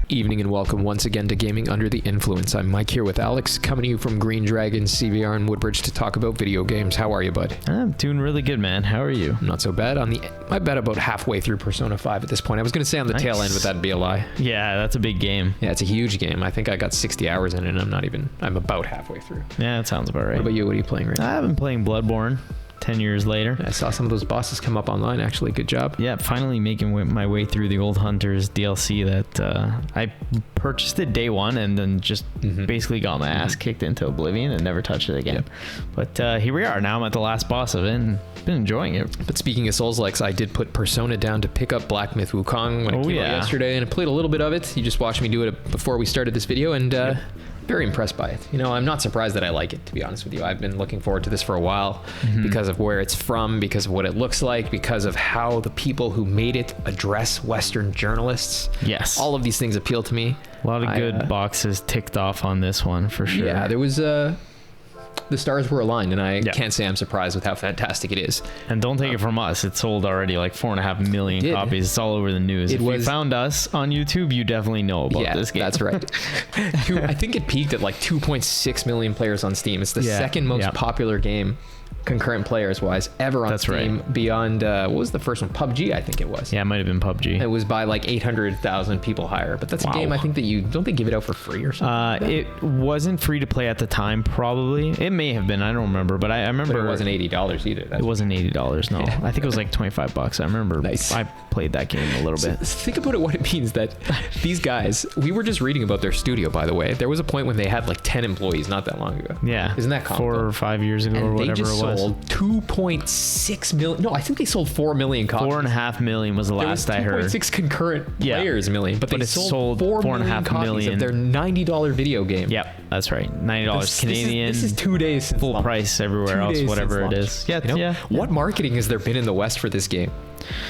Evening and welcome once again to Gaming Under the Influence. I'm Mike here with Alex, coming to you from GreenDragonCVR in Woodbridge to talk about video games. How are you, bud? I'm doing really good, man. How are you? Not so bad. I bet about halfway through Persona 5 at this point. I was going to say on the tail end, but that'd be a lie. Yeah, that's a big game. Yeah, it's a huge game. I think I got 60 hours in it, and I'm about halfway through. Yeah, that sounds about right. What about you? What are you playing right now? I've been playing Bloodborne 10 years later. I saw some of those bosses come up online, actually. Good job. Yeah, finally making my way through the Old Hunters DLC that I purchased it day one and then just basically got my ass kicked into oblivion and never touched it again. Yep. But here we are. Now I'm at the last boss of it and been enjoying it. But speaking of Souls-likes, I did put Persona down to pick up Black Myth Wukong when it came out yesterday, and I played a little bit of it. You just watched me do it before we started this video, and very impressed by it. You know, I'm not surprised that I like it, to be honest with you. I've been looking forward to this for a while because of where it's from, because of what it looks like, because of how the people who made it address Western journalists. Yes. All of these things appeal to me. A lot of good boxes ticked off on this one, for sure. Yeah, there was the stars were aligned, and I can't say I'm surprised with how fantastic it is. And don't take it from us. It sold already like 4.5 million copies. It's all over the news. If you found us on YouTube, you definitely know about this game. That's right. I think it peaked at like 2.6 million players on Steam. It's the second most popular game, concurrent players wise, ever on Steam. Right. Beyond what was the first one? PUBG, I think it was. Yeah, it might have been PUBG. It was by like 800,000 people higher, but that's a game I think that don't they give it out for free or something? It wasn't free to play at the time, probably. It may have been, I don't remember, but I remember. But it wasn't $80 either. It wasn't $80, no. I think it was like $25. I remember I played that game a little bit. Think about what it means that these guys, we were just reading about their studio, by the way. There was a point when they had like 10 employees not that long ago. Yeah. Isn't that comical? 4 or 5 years ago or whatever it was. Sold 2.6 million. No, I think they sold 4 million copies. 4.5 million was the last I heard. 2.6 concurrent players million, but they sold 4.5 million of their $90 video game. Yep, that's right. $90 Canadian. This is 2 days since full price everywhere else, whatever it is. Yeah, you know, what marketing has there been in the West for this game?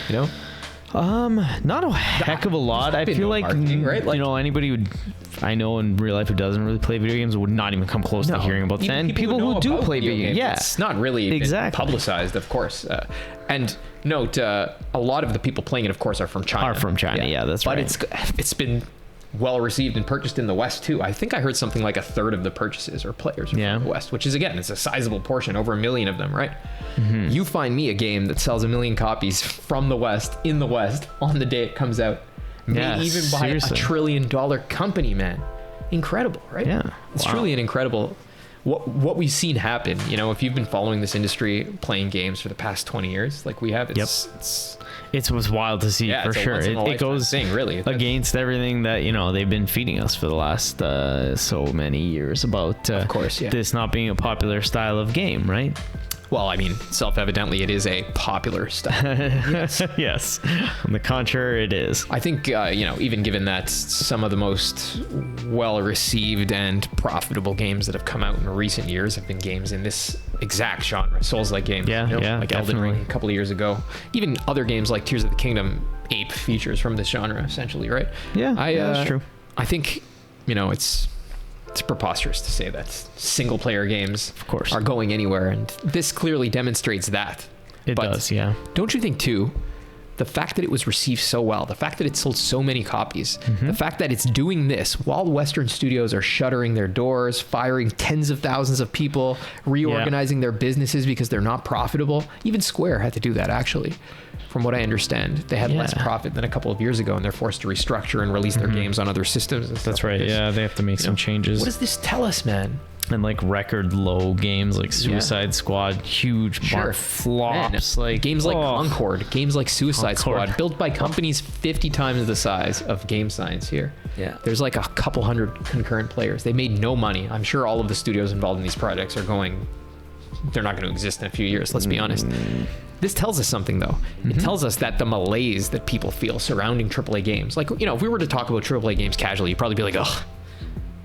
You know? Not a heck of a lot. I feel like, right? Like, you know, anybody would I know in real life who doesn't really play video games would not even come close to hearing about that. And people who do play video games, it's not really publicized, of course. And note, a lot of the people playing it, of course, are from China. That's right. But it's been well received and purchased in the West too. I think I heard something like a third of the purchases or players are from the West, which is, again, it's a sizable portion, over 1 million of them, right? You find me a game that sells 1 million copies from the West, in the West, on the day it comes out, made even by a $1 trillion company, man. Incredible, right? Yeah. It's truly an incredible what we've seen happen. You know, if you've been following this industry, playing games for the past 20 years like we have, it was wild to see, for sure. It goes really against everything that, you know, they've been feeding us for the last so many years about of course, this not being a popular style of game, right? Well, I mean, self-evidently, it is a popular style. Yes. On the contrary, it is. I think, you know, even given that some of the most well-received and profitable games that have come out in recent years have been games in this exact genre, Souls-like games. Like Elden Ring a couple of years ago. Even other games like Tears of the Kingdom ape features from this genre, essentially, right? Yeah, that's true. I think, you know, it's preposterous to say that single player games are going anywhere, and this clearly demonstrates that. It does, yeah. Don't you think too, the fact that it was received so well, the fact that it sold so many copies, the fact that it's doing this while Western studios are shuttering their doors, firing tens of thousands of people, reorganizing their businesses because they're not profitable. Even Square had to do that, actually. From what I understand, they had less profit than a couple of years ago, and they're forced to restructure and release their games on other systems and stuff. That's right. Yeah, they have to make some changes. What does this tell us, man? And like record low games like Suicide Squad, huge flops. Like games like Concord, games like Suicide Squad, built by companies 50 times the size of Game Science here. Yeah, there's like a couple hundred concurrent players. They made no money. I'm sure all of the studios involved in these projects they're not going to exist in a few years. Let's be honest. This tells us something, though. It tells us that the malaise that people feel surrounding AAA games, like, you know, if we were to talk about AAA games casually, you'd probably be like, ugh,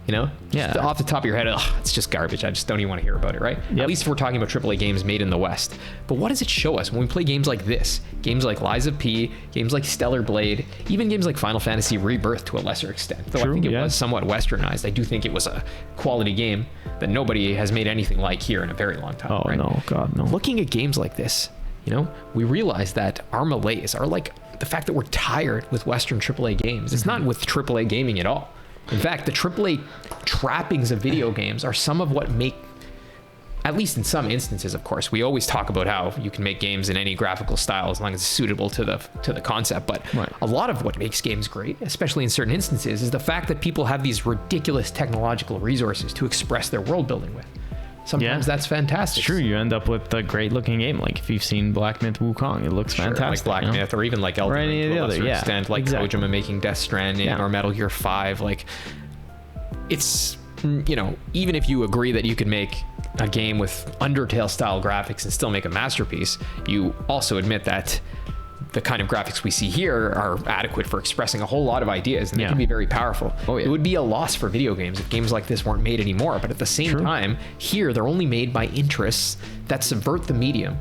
you know? Just off the top of your head, ugh, it's just garbage. I just don't even want to hear about it, right? At least if we're talking about AAA games made in the West. But what does it show us when we play games like this? Games like Lies of P, games like Stellar Blade, even games like Final Fantasy Rebirth to a lesser extent. Though I think it was somewhat westernized. I do think it was a quality game that nobody has made anything like here in a very long time. Oh, right? no, God, no. Looking at games like this, You know, we realize that our malaise, our like the fact that we're tired with Western AAA games, it's not with AAA gaming at all. In fact, the AAA trappings of video games are some of what make, at least in some instances, of course, we always talk about how you can make games in any graphical style as long as it's suitable to the concept. But a lot of what makes games great, especially in certain instances, is the fact that people have these ridiculous technological resources to express their world building with. Sometimes that's fantastic. It's true. You end up with a great looking game. Like if you've seen Black Myth Wukong, it looks fantastic. Like Black Myth, or even like Elden Ring to a lesser extent, like exactly. Kojima making Death Stranding or Metal Gear 5. Like it's, you know, even if you agree that you can make a game with Undertale style graphics and still make a masterpiece, you also admit that the kind of graphics we see here are adequate for expressing a whole lot of ideas, and they can be very powerful. It would be a loss for video games if games like this weren't made anymore, but at the same time, here they're only made by interests that subvert the medium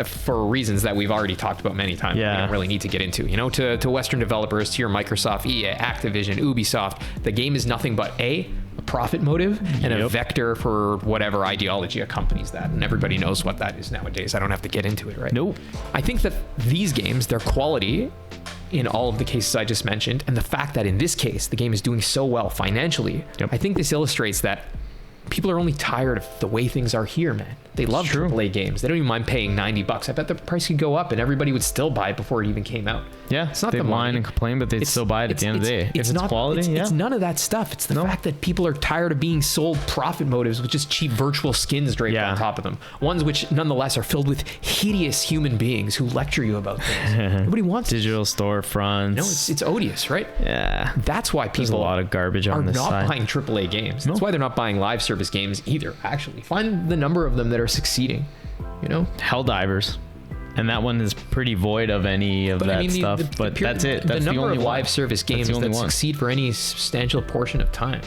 for reasons that we've already talked about many times. We don't really need to get into. You know, to Western developers, to your Microsoft, EA, Activision, Ubisoft, the game is nothing but a profit motive and a vector for whatever ideology accompanies that, and everybody knows what that is nowadays. I don't have to get into it, right? Nope. I think that these games, their quality in all of the cases I just mentioned, and the fact that in this case the game is doing so well financially, I think this illustrates that people are only tired of the way things are here, man. They love AAA games. They don't even mind paying $90. I bet the price could go up and everybody would still buy it before it even came out. Yeah, it's not they'd whine and complain, but they'd still buy it at the end of the day. If it's not quality, it's none of that stuff. It's the fact that people are tired of being sold profit motives with just cheap virtual skins draped on top of them. Ones which nonetheless are filled with hideous human beings who lecture you about things. Nobody wants digital storefronts. No, it's odious, right? Yeah. That's why people There's a lot of garbage on this side. Are not buying AAA games. That's why they're not buying live service games either, actually. Find the number of them that are succeeding, you know? Helldivers. And that one is pretty void of any of stuff. But that's it. That's the number the only of live service games that succeed for any substantial portion of time.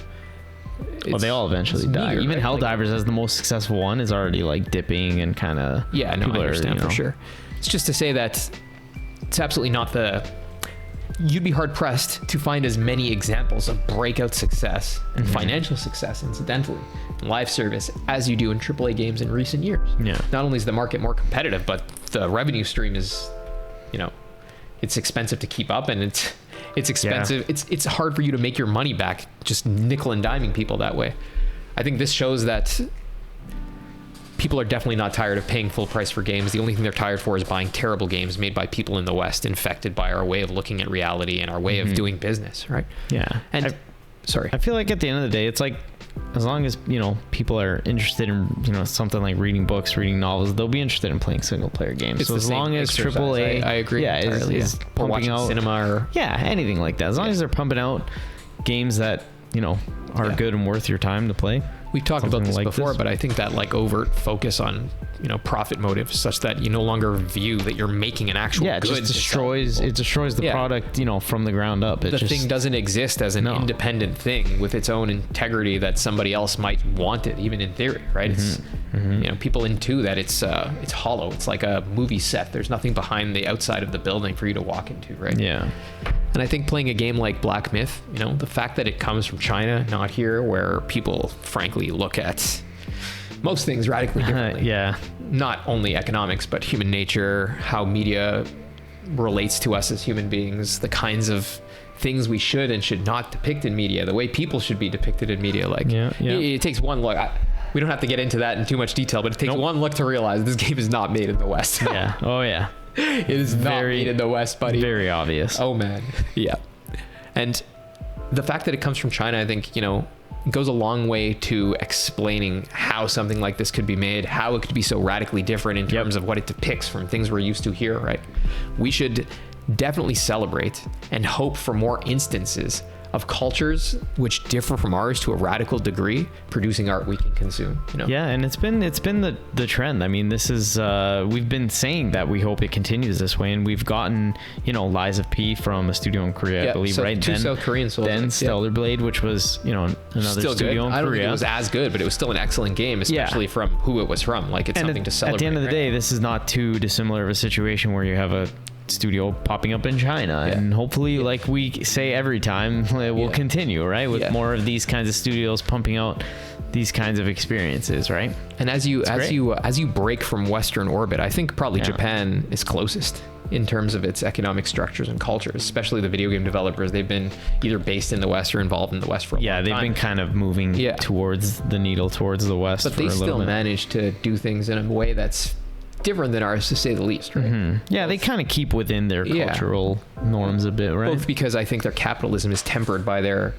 Well, they all eventually die. Even Helldivers, as the most successful one, is already like dipping and kind of. Yeah, no, I understand for sure. It's just to say that it's absolutely not the. You'd be hard pressed to find as many examples of breakout success and financial success, incidentally, in live service as you do in AAA games in recent years. Yeah. Not only is the market more competitive, but the revenue stream is, you know, it's expensive to keep up, and it's expensive. Yeah. It's hard for you to make your money back just nickel and diming people that way. I think this shows that people are definitely not tired of paying full price for games. The only thing they're tired for is buying terrible games made by people in the West, infected by our way of looking at reality and our way of doing business, right? Yeah. And I feel like at the end of the day, it's like, as long as, you know, people are interested in, you know, something like reading books, reading novels, they'll be interested in playing single player games. It's so as long as AAA, I agree. Is pumping out cinema or anything like that. As long as they're pumping out games that, you know, are good and worth your time to play. We've talked about this before, but I think that like overt focus on, you know, profit motives, such that you no longer view that you're making an actual good. It destroys the product, you know, from the ground up. The thing doesn't exist as an independent thing with its own integrity that somebody else might want it, even in theory, right? It's you know, people into that it's hollow. It's like a movie set. There's nothing behind the outside of the building for you to walk into, right? Yeah. And I think playing a game like Black Myth, you know, the fact that it comes from China, not here, where people frankly look at most things radically differently. Not only economics, but human nature, how media relates to us as human beings, the kinds of things we should and should not depict in media, the way people should be depicted in media. Like, it takes one look. We don't have to get into that in too much detail, but it takes one look to realize this game is not made in the West. Yeah. Oh, yeah. It is not made in the West, buddy. Very obvious. Oh, man. Yeah. And the fact that it comes from China, I think, you know, goes a long way to explaining how something like this could be made, how it could be so radically different in terms of what it depicts from things we're used to here, right? We should definitely celebrate and hope for more instances of cultures which differ from ours to a radical degree, producing art we can consume, you know? Yeah, and it's been the trend. I mean, this is we've been saying that we hope it continues this way, and we've gotten, you know, Lies of P from a studio in Korea, I believe, right? Two South Korean Souls. Then Stellar Blade, which was, you know, another still studio good. in Korea. I don't think it was as good, but it was still an excellent game, especially from who it was from. Like, it's something to celebrate. At the end of the day, this is not too dissimilar of a situation where you have a studio popping up in China, and hopefully, like we say every time, it will continue, right? With more of these kinds of studios pumping out these kinds of experiences, right? And as you break from Western orbit, I think probably Japan is closest in terms of its economic structures and cultures, especially the video game developers. They've been either based in the West or involved in the West for a long time. Yeah, they've been kind of moving towards the needle, towards the West. But they still manage to do things in a way that's different than ours, to say the least, right? Mm-hmm. Yeah, they kind of keep within their cultural norms a bit, right? Both because I think their capitalism is tempered by their,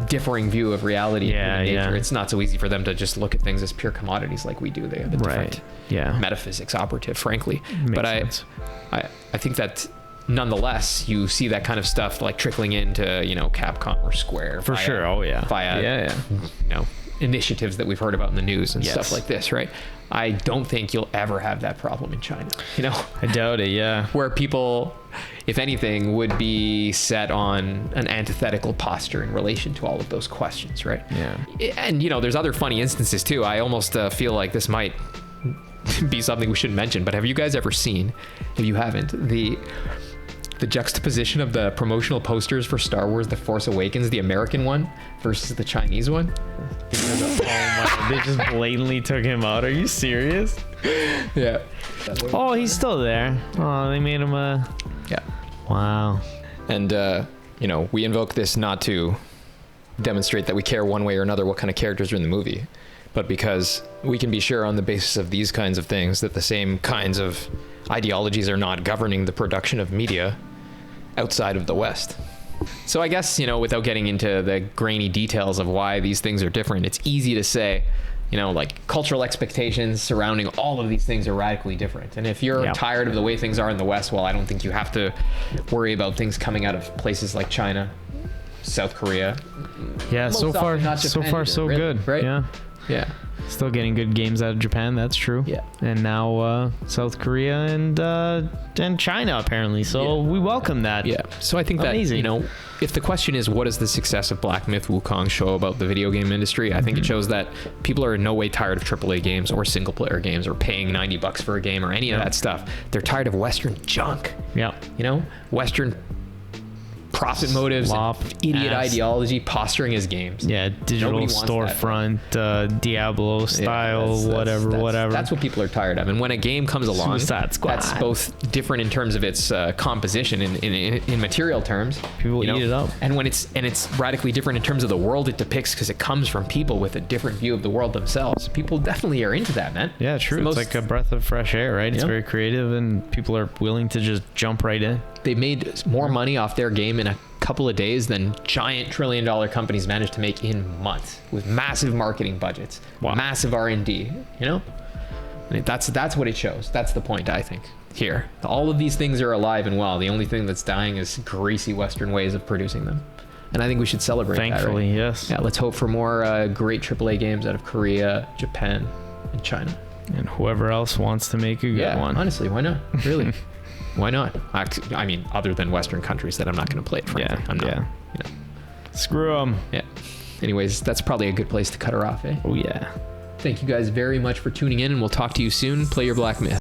differing view of reality and human nature. It's not so easy for them to just look at things as pure commodities like we do. They have a different metaphysics operative, frankly. But I think that nonetheless, you see that kind of stuff like trickling into, Capcom or Square. For sure. Oh, yeah. Via, initiatives that we've heard about in the news and stuff like this, right? I don't think you'll ever have that problem in China, I doubt it, yeah. Where people, if anything, would be set on an antithetical posture in relation to all of those questions, right? Yeah. And, there's other funny instances too. I almost feel like this might be something we shouldn't mention, but have you guys ever seen, if you haven't, the juxtaposition of the promotional posters for Star Wars The Force Awakens, the American one versus the Chinese one? They just blatantly took him out. Are you serious? Yeah. Oh, he's still there. Oh, they made him wow. And we invoke this not to demonstrate that we care one way or another what kind of characters are in the movie, but because we can be sure on the basis of these kinds of things that the same kinds of ideologies are not governing the production of media outside of the West. So I guess, without getting into the grainy details of why these things are different, it's easy to say, like cultural expectations surrounding all of these things are radically different. And if you're tired of the way things are in the West, well, I don't think you have to worry about things coming out of places like China, South Korea. Yeah, so far so really, good. Right? Yeah. Still getting good games out of Japan, that's true. Yeah. And now South Korea and China, apparently. So we welcome that. Yeah. So I think that, if the question is, what does the success of Black Myth Wukong show about the video game industry? I think it shows that people are in no way tired of AAA games or single player games or paying $90 for a game or any of that stuff. They're tired of Western junk. Yeah. Western profit motives, idiot ideology posturing as games. Yeah, digital storefront, Diablo style, whatever. That's what people are tired of. And when a game comes along, Suicide Squad, that's both different in terms of its composition in material terms. People eat it up. And when it's radically different in terms of the world it depicts, because it comes from people with a different view of the world themselves. People definitely are into that, man. Yeah, true. It's like a breath of fresh air, right? It's very creative, and people are willing to just jump right in. They made more money off their game in a couple of days than giant trillion-dollar companies managed to make in months with massive marketing budgets, massive R&D. And that's what it shows. That's the point, I think. Here, all of these things are alive and well. The only thing that's dying is greasy Western ways of producing them. And I think we should celebrate Thankfully, that, right? yes. Yeah, let's hope for more great AAA games out of Korea, Japan, and China. And whoever else wants to make a good one. Honestly, why not? Really. Why not? I mean, other than Western countries that I'm not going to play it, frankly. I'm not. Screw them. Yeah. Anyways, that's probably a good place to cut her off, eh? Oh, yeah. Thank you guys very much for tuning in, and we'll talk to you soon. Play your Black Myth.